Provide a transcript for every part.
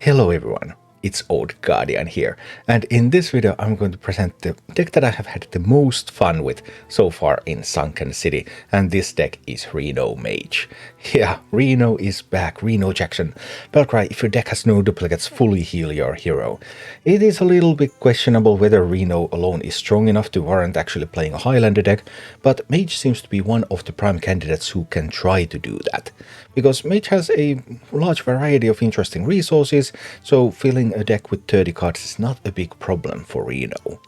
Hello everyone, it's Old Guardian here, and in this video I'm going to present the deck that I have had the most fun with so far in Sunken City, and this deck is Reno Mage. Yeah, Reno is back, Reno Jackson. Belcry, if your deck has no duplicates, fully heal your hero. It is a little bit questionable whether Reno alone is strong enough to warrant actually playing a Highlander deck, but Mage seems to be one of the prime candidates who can try to do that. Because Mage has a large variety of interesting resources, so filling a deck with 30 cards is not a big problem for Reno.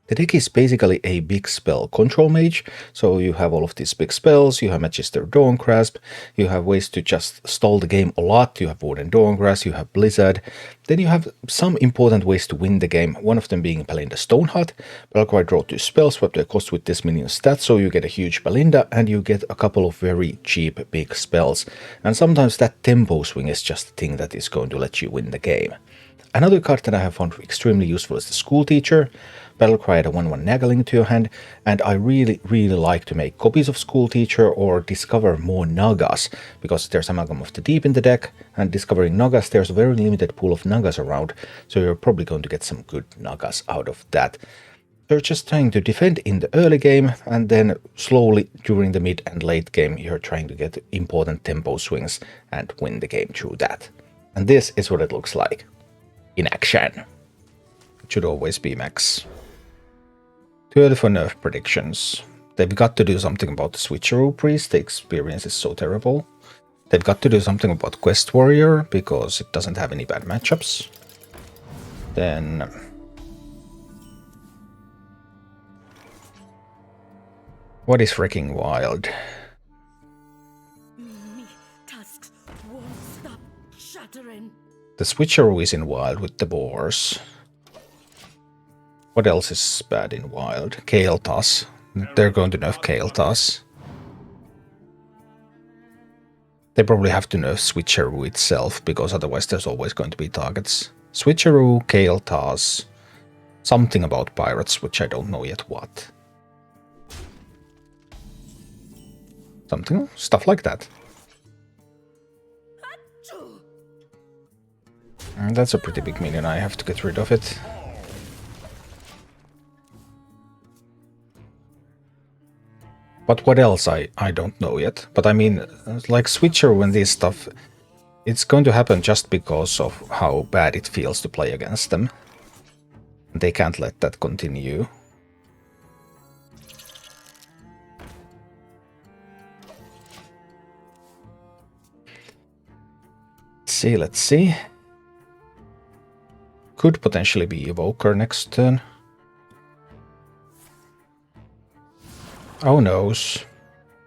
The deck is basically a big spell control mage, so you have all of these big spells, you have Magister Dawngrasp, you have ways to just stall the game a lot, you have Wooden Dawngrasp, you have Blizzard, then you have some important ways to win the game, one of them being Belinda Stonehut. Belcry draw 2 spells, swap their cost with this minion stat, so you get a huge Belinda and you get a couple of very cheap big spells, and sometimes that tempo swing is just the thing that is going to let you win the game. Another card that I have found extremely useful is the School Teacher. Belcry add a 1/1 Naggling to your hand, and I really like to make copies of School Teacher or discover more Nagas, because there's Amalgam of the Deep in the deck, and discovering Nagas, there's a very limited pool of Nagas around, so you're probably going to get some good Nagas out of that. You're just trying to defend in the early game, and then slowly during the mid and late game you're trying to get important tempo swings and win the game through that. And this is what it looks like in action. It should always be max. Too early for nerf predictions. They've got to do something about the Switcheroo Priest, the experience is so terrible. They've got to do something about Quest Warrior, because it doesn't have any bad matchups. Then what is freaking wild? The Switcheroo is in wild with the boars. What else is bad in wild? Kael'thas. They're going to nerf Kael'thas. They probably have to nerf Switcheroo itself, because otherwise there's always going to be targets. Switcheroo, Kael'thas, something about pirates, which I don't know yet what. Stuff like that. And that's a pretty big minion, I have to get rid of it. But what else, I don't know yet. But I mean, like Switcheroo and this stuff, it's going to happen just because of how bad it feels to play against them. They can't let that continue. Let's see. Could potentially be Evoker next turn. Oh knows.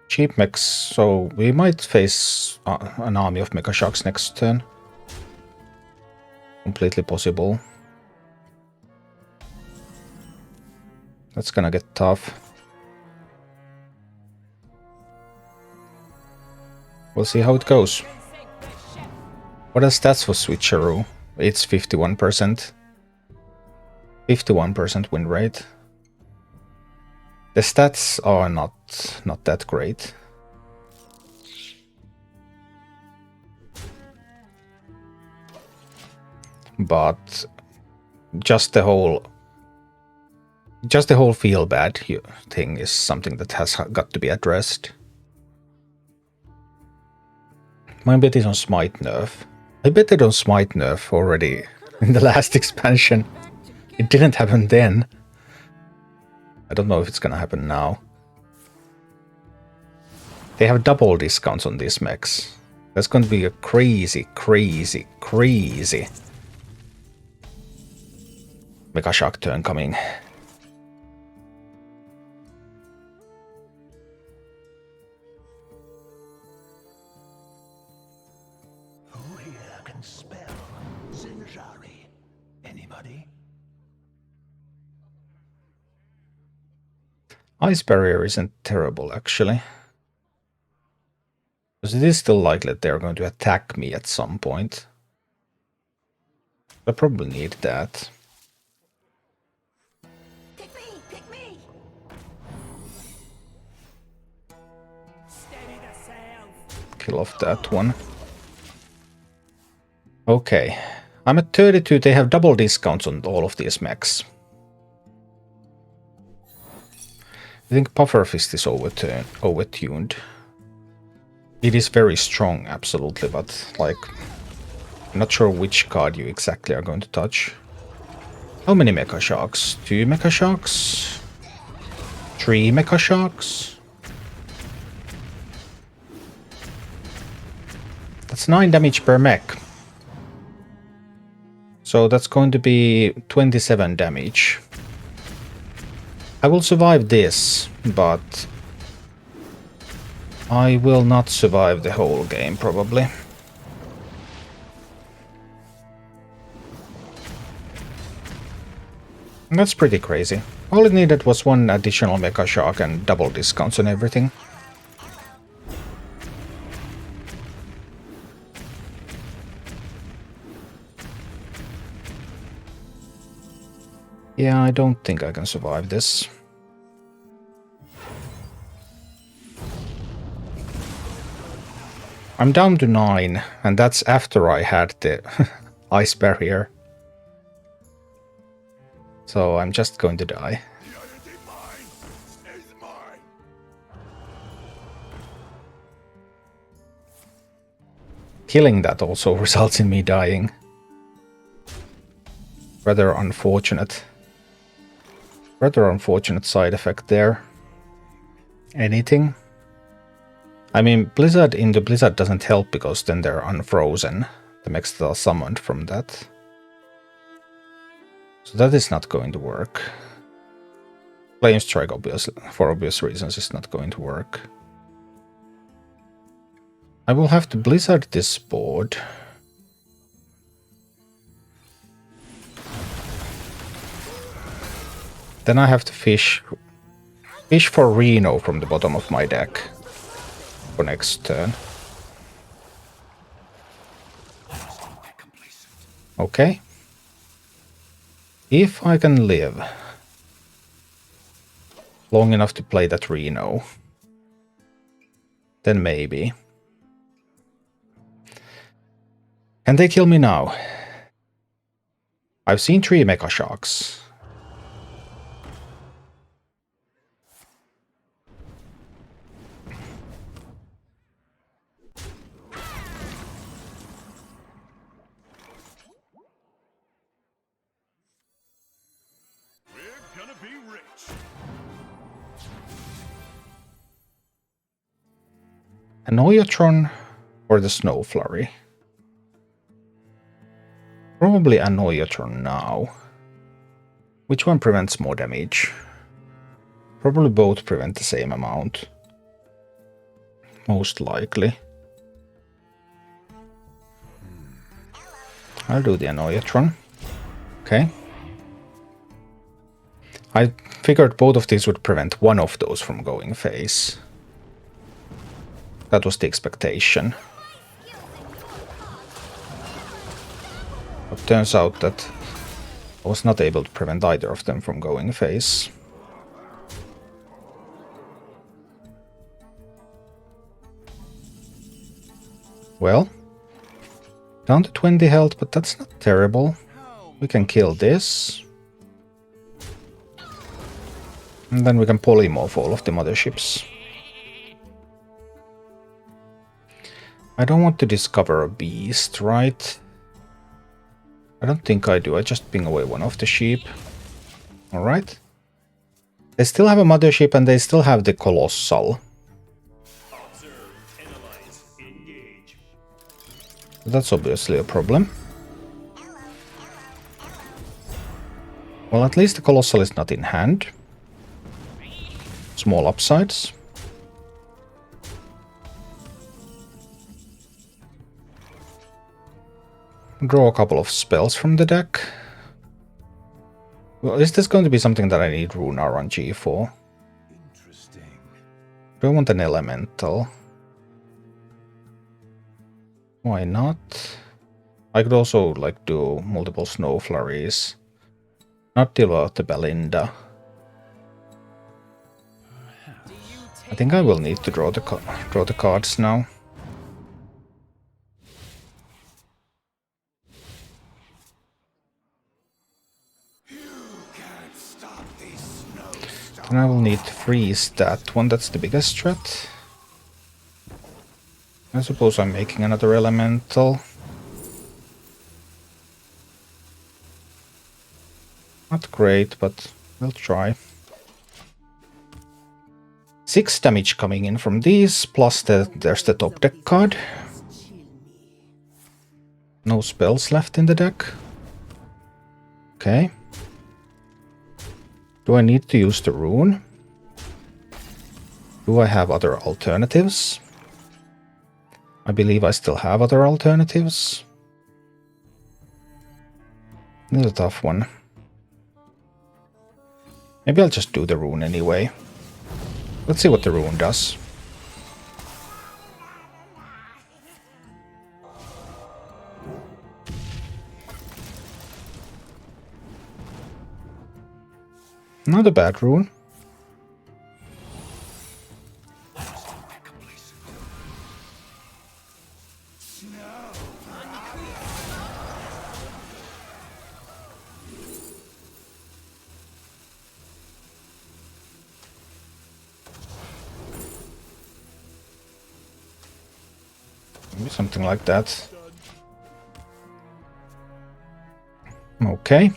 Cheap mechs, so we might face an army of Mecha Sharks next turn. Completely possible. That's gonna get tough. We'll see how it goes. What are stats for Switcheroo? It's 51%. 51% win rate. The stats are not that great. But just the whole feel bad thing is something that has got to be addressed. My bet is on Smite nerf. I betted on Smite nerf already in the last expansion. It didn't happen then. I don't know if it's gonna happen now. They have double discounts on these mechs. That's going to be a crazy Mecha Shark turn coming. Who here can spell Zinjari? Anybody? Ice Barrier isn't terrible, actually. Because it is still likely that they're going to attack me at some point. I probably need that. Pick me! Steady the sails. Kill off that one. Okay. I'm at 32, they have double discounts on all of these mechs. I think Pufferfist is overtuned. It is very strong, absolutely, but like, I'm not sure which card you exactly are going to touch. How many Mecha Sharks? 2 Mecha Sharks? 3 Mecha Sharks? That's 9 damage per mech. So that's going to be 27 damage. I will survive this, but I will not survive the whole game, probably. That's pretty crazy. All it needed was 1 additional Mecha Shark and double discounts on everything. Yeah, I don't think I can survive this. I'm down to 9, and that's after I had the ice barrier. So I'm just going to die. Killing that also results in me dying. Rather unfortunate. Rather unfortunate side effect there. Anything? I mean, Blizzard into Blizzard doesn't help because then they're unfrozen. The mechs that are summoned from that. So that is not going to work. Flame Strike, obviously, for obvious reasons, is not going to work. I will have to Blizzard this board. Then I have to fish for Reno from the bottom of my deck for next turn. Okay. If I can live long enough to play that Reno, then maybe. Can they kill me now? I've seen 3 Mecha Sharks. Annoyatron or the Snow Flurry? Probably Annoyatron now. Which one prevents more damage? Probably both prevent the same amount. Most likely. I'll do the Annoyatron. Okay. I figured both of these would prevent one of those from going phase. That was the expectation. But turns out that I was not able to prevent either of them from going phase. Well, down to 20 health, but that's not terrible. We can kill this. And then we can polymorph all of the motherships. I don't want to discover a beast, right? I don't think I do. I just ping away one of the sheep. Alright. They still have a mothership and they still have the colossal. That's obviously a problem. Well, at least the colossal is not in hand. Small upsides. Draw a couple of spells from the deck. Well, is this going to be something that I need Rune RNG for? Interesting. Do I want an elemental? Why not? I could also like do multiple snow flurries. Not deal out the Belinda. I think I will need to draw the cards now. Then I will need to freeze that one, that's the biggest threat. I suppose I'm making another elemental. Not great, but we'll try. 6 damage coming in from these, plus there's the top deck card. No spells left in the deck. Okay. Do I need to use the rune? Do I have other alternatives? I believe I still have other alternatives. This is a tough one. Maybe I'll just do the rune anyway. Let's see what the rune does. Not a bad rune. Maybe something like that. Okay.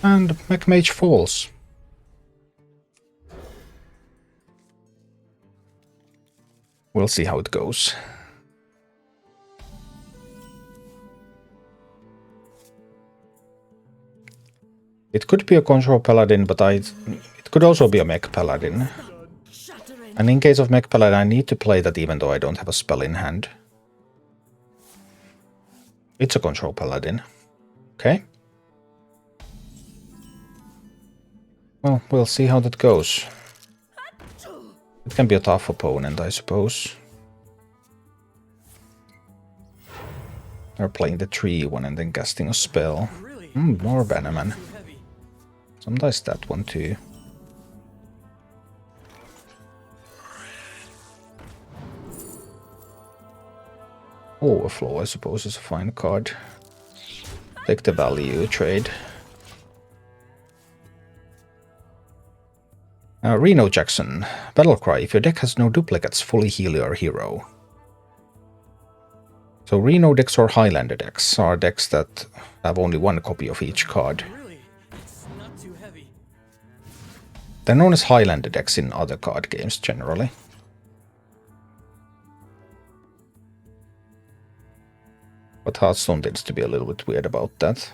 And Mage falls. We'll see how it goes. It could be a Control Paladin, but it could also be a Mech Paladin. And in case of Mech Paladin, I need to play that even though I don't have a spell in hand. It's a Control Paladin. Okay. Well, we'll see how that goes. It can be a tough opponent, I suppose. They're playing the tree one and then casting a spell. More Bannerman. Sometimes that one too. Overflow, I suppose, is a fine card. Take the value trade. Reno Jackson. Battlecry. If your deck has no duplicates, fully heal your hero. So Reno decks or Highlander decks are decks that have only one copy of each card. They're known as Highlander decks in other card games generally. But Hearthstone tends to be a little bit weird about that.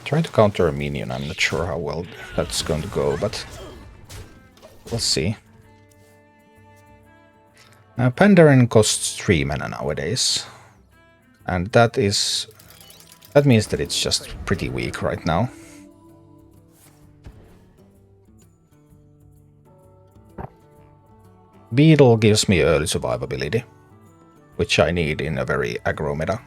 Try to counter a minion, I'm not sure how well that's going to go, but we'll see. Pandaren costs 3 mana nowadays. And that means that it's just pretty weak right now. Beetle gives me early survivability, which I need in a very aggro meta.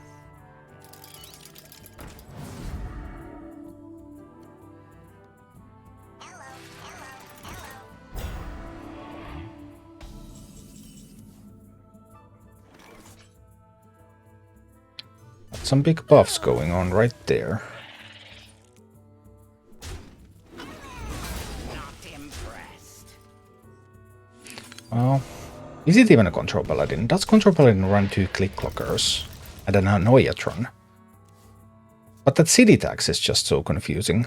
Some big buffs going on right there. Well, is it even a Control Paladin? Does Control Paladin run 2 Click Clockers and an Annoyatron? But that city tax is just so confusing.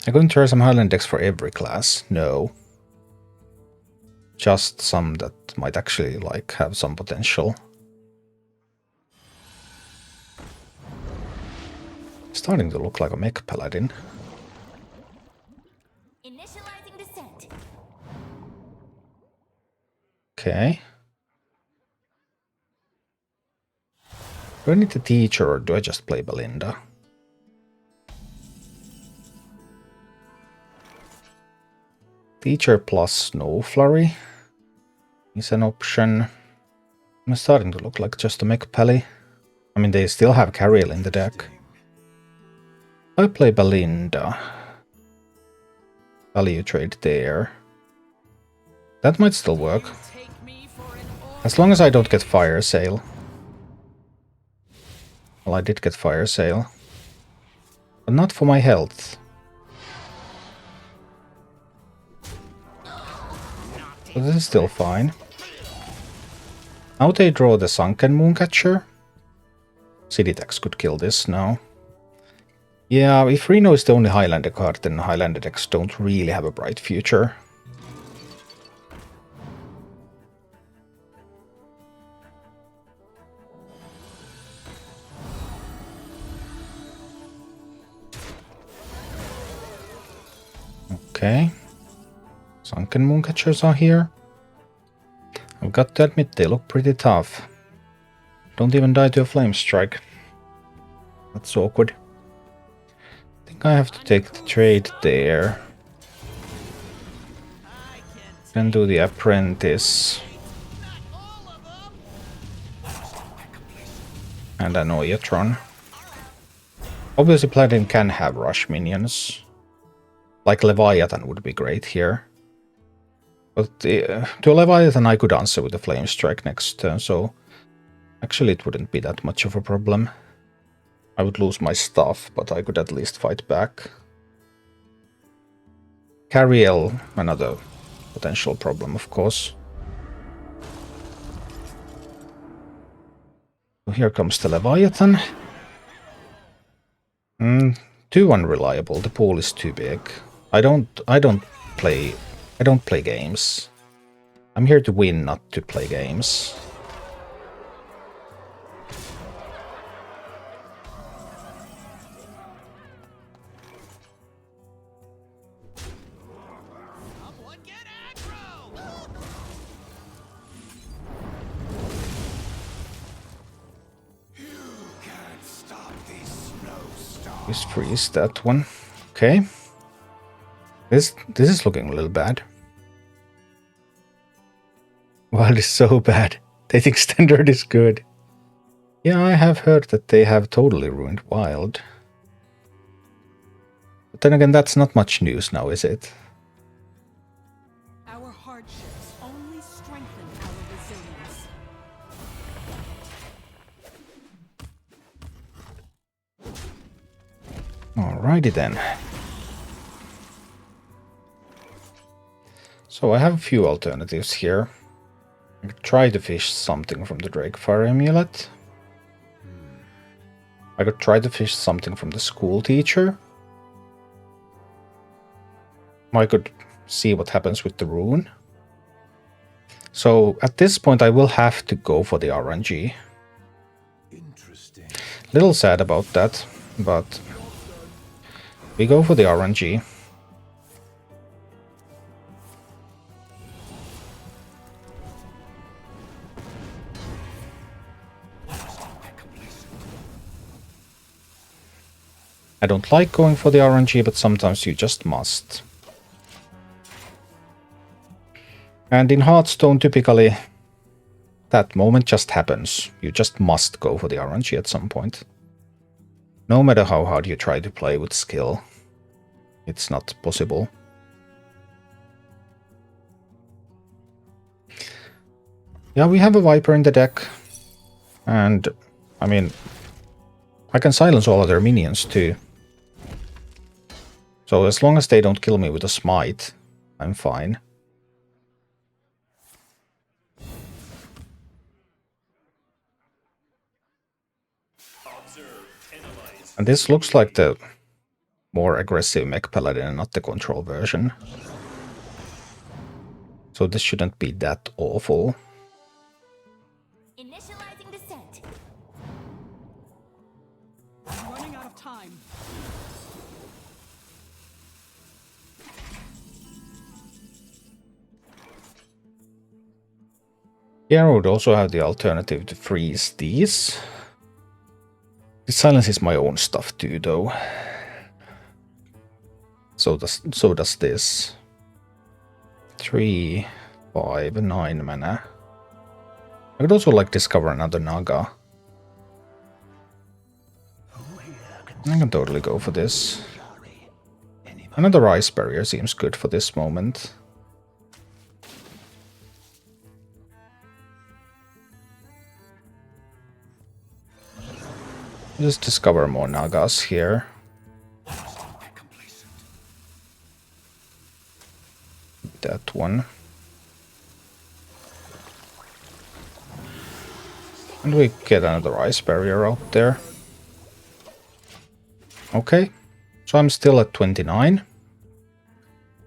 I'm going to try some Highlander decks for every class. No. Just some that might actually have some potential. Starting to look like a Mech Paladin. Initializing descent. Okay. Do I need a teacher or do I just play Belinda? Teacher plus Snow Flurry is an option. I'm starting to look like just a Mech Pally. I mean, they still have Cariel in the deck. I play Belinda. Value trade there. That might still work. As long as I don't get Fire Sale. Well, I did get Fire Sale. But not for my health. But this is still fine. Now they draw the Sunken Mooncatcher. City decks could kill this now. Yeah, if Reno is the only Highlander card, then Highlander decks don't really have a bright future. Okay. Sunken Mooncatchers are here. I've got to admit, they look pretty tough. Don't even die to a Flame Strike. That's awkward. I think I have to take the trade there. Then do the Apprentice. And an Oyatron. Obviously Paladin can have rush minions. Like Leviathan would be great here. But to a Leviathan I could answer with a Flame Strike next turn, so actually it wouldn't be that much of a problem. I would lose my stuff, but I could at least fight back. Cariel, another potential problem, of course. So here comes the Leviathan. Too unreliable. The pool is too big. I don't play games. I'm here to win, not to play games. Just freeze that one. Okay. This is looking a little bad. Wild is so bad. They think Standard is good. Yeah, I have heard that they have totally ruined Wild. But then again, that's not much news now, is it? Our hardships only strengthen our resilience. Alrighty then. So I have a few alternatives here. I could try to fish something from the Drakefire Amulet. I could try to fish something from the School Teacher. I could see what happens with the rune. So at this point I will have to go for the RNG. Interesting. Little sad about that, but we go for the RNG. I don't like going for the RNG, but sometimes you just must. And in Hearthstone, typically, that moment just happens. You just must go for the RNG at some point. No matter how hard you try to play with skill, it's not possible. Yeah, we have a Viper in the deck. And, I mean, I can silence all other minions too. So as long as they don't kill me with a smite, I'm fine. And this looks like the more aggressive mech paladin and not the control version. So this shouldn't be that awful. Initializing descent. I'm running out of time. Here I would also have the alternative to freeze these. It silences my own stuff too, though. So does this. 3, 5, 9 mana. I could also like discover another Naga. I can totally go for this. Another Ice Barrier seems good for this moment. Just discover more Nagas here. That one. And we get another ice barrier out there. Okay, so I'm still at 29.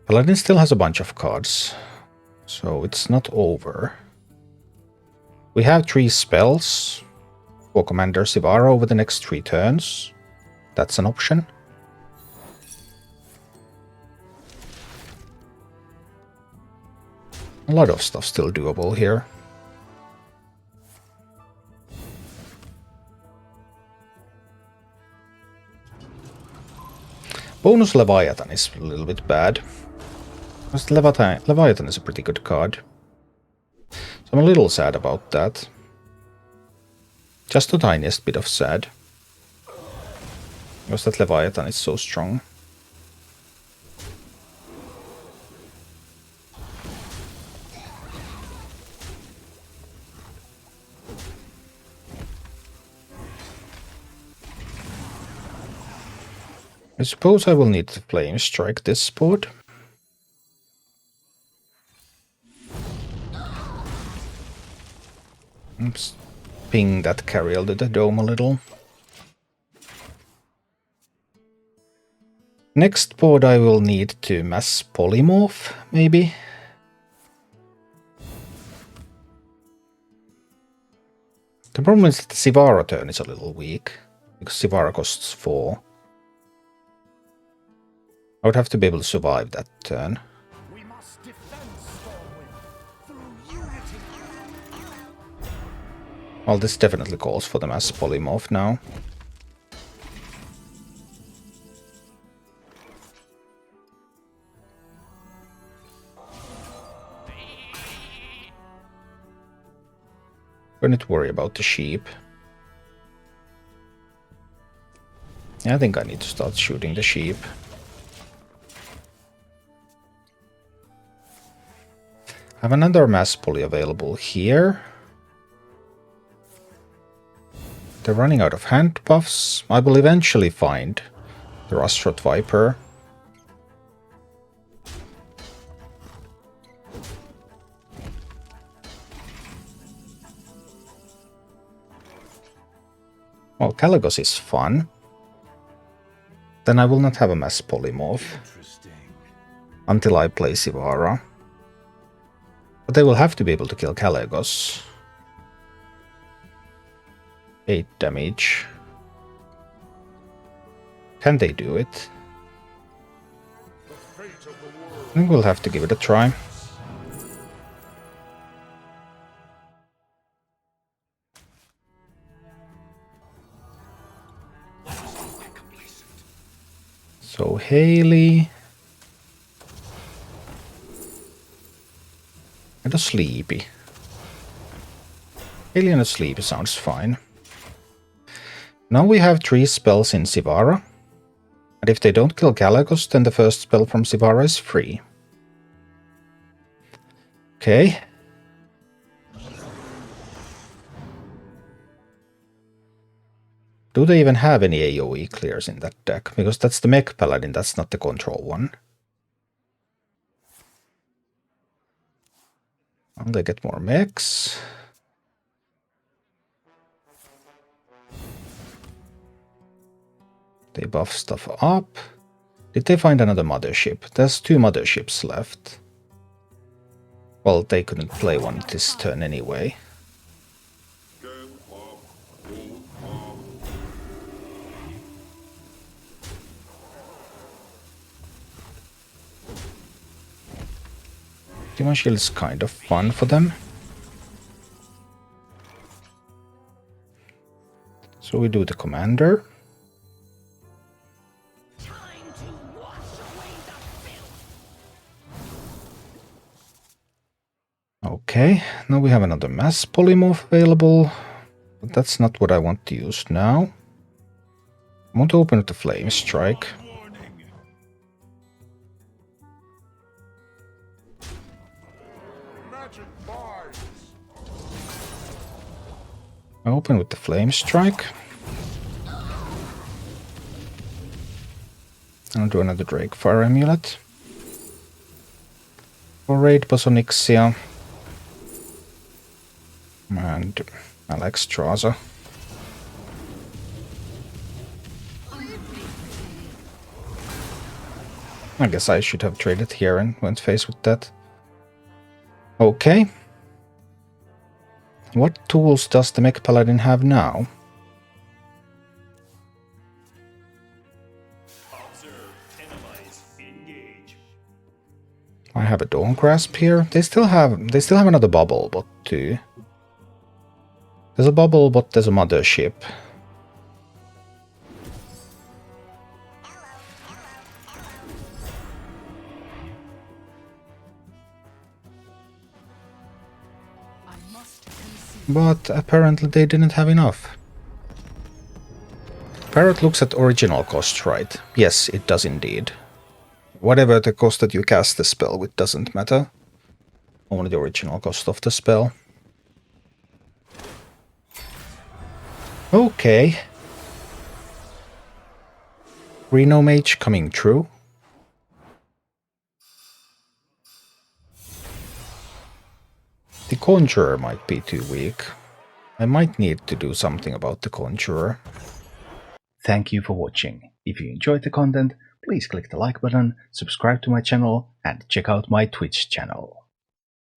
Paladin still has a bunch of cards, so it's not over. We have 3 spells for Commander Sivara over the next 3 turns. That's an option. A lot of stuff still doable here. Bonus Leviathan is a little bit bad. Because Leviathan is a pretty good card. So I'm a little sad about that. Just the tiniest bit of sad. Because that Leviathan is so strong. I suppose I will need to flame strike this board. Oops. Ping that Cariel to the dome a little. Next board I will need to mass polymorph, maybe. The problem is that the Sivara turn is a little weak, because Sivara costs 4. I would have to be able to survive that turn. We must defend Stormwind through unity. Well, this definitely calls for the mass polymorph now. Don't need to worry about the sheep. Yeah, I think I need to start shooting the sheep. I have another mass poly available here. They're running out of hand buffs. I will eventually find the Rustrot Viper. Well, Caligos is fun. Then I will not have a mass polymorph until I play Sivara. But they will have to be able to kill Caligos. 8 damage. Can they do it? I think we'll have to give it a try. So Haley. And a Sleepy. Haley and a Sleepy sounds fine. Now we have 3 spells in Sivara. And if they don't kill Caligos, then the first spell from Sivara is free. Okay. Do they even have any AoE clears in that deck? Because that's the Mech Paladin, that's not the Control one. Well, they get more mechs. They buff stuff up. Did they find another mothership? There's 2 motherships left. Well, they couldn't play one this turn anyway. Demon Shield is kind of fun for them. So we do the commander. Okay, now we have another mass polymorph available. But that's not what I want to use now. I want to open with the Flame Strike. I open with the Flame Strike. I'll do another Drake Fire Amulet. For Raid Bosonyxia. And Alex Traza. I guess I should have traded here and went face with that. Okay. What tools does the Mech Paladin have now? I have a Dawn Grasp here. They still have another bubble bot too. There's a bubble bot, there's a mothership. But apparently they didn't have enough. Parrot looks at original cost, right? Yes, it does indeed. Whatever the cost that you cast the spell with doesn't matter. Only the original cost of the spell. Okay. Reno Mage coming true. The Conjurer might be too weak. I might need to do something about the Conjurer. Thank you for watching. If you enjoyed the content, please click the like button, subscribe to my channel, and check out my Twitch channel.